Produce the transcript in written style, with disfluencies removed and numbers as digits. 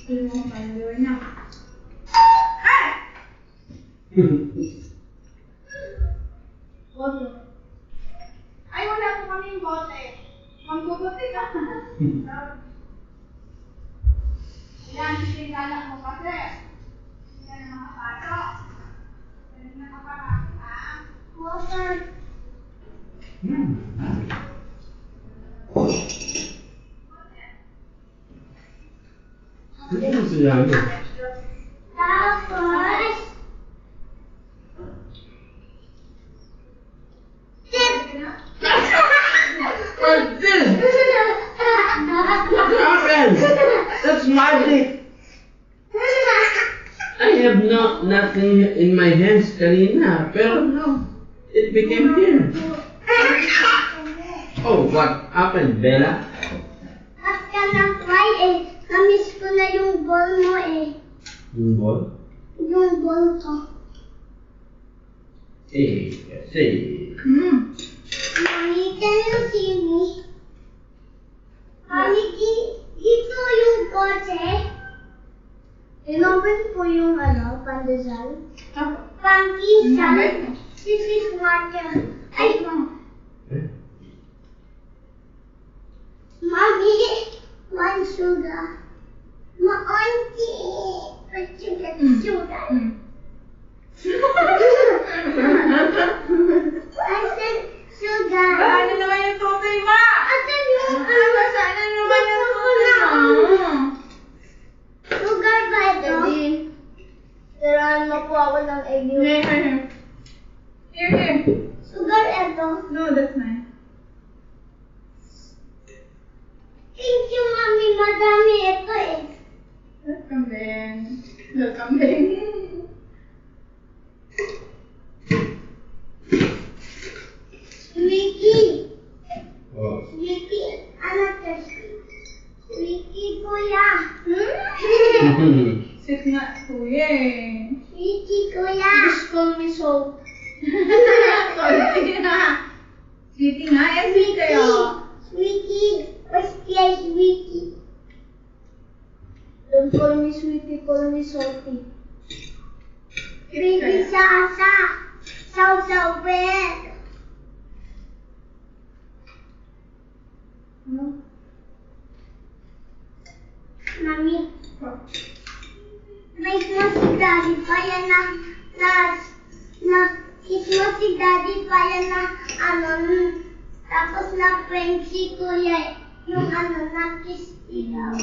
Hindi mo pala niya. Bote. Ay, wala po kaming bote. Magbubuti ka. Yan, sinigala mo kasi. Hindi ka na makapasok. Hindi na kapapasok, ha? Water. Ano siya? Tapos, What's this? What happened? That's magic. I have nothing in my hands kanina, pero it became here. Oh, what happened, Bella? as ka ng fly eh. Namiss ko na yung ball mo eh. Yung ball? Yung ball ko. Kasi. Mami, can you see me? Mami, dito yung kotse. Inopen ko yung pandesal. Pangkisan. This is water. Ay, Mami, one sugar. Ma-auntie. Sugar. I said sugar. Ano naman yung tutoy ma? Asan yung Sana naman yung tutoy ma? Sugar ba ito? Tirahan mo po ako ng egg. Here. Sugar ito. No, that's mine. Thank you, Mami. Madami ito eh. Welcome din. Welcome din. Sweetie. Oh. Sweetie. Ano to? Sweetie, kuya. Sit nga, kuya eh. Sweetie, kuya. Just call me so. Sorry na. Sweetie nga, eh, sweet kayo. Sweetie. Where's the sweetie? Don't call me sweetie, call me salty. Baby Sasa. Saw bread. Mami. May mo si Daddy pa yan kiss mo si Daddy pa yan tapos na prank si Kuya yung na kiss ikaw.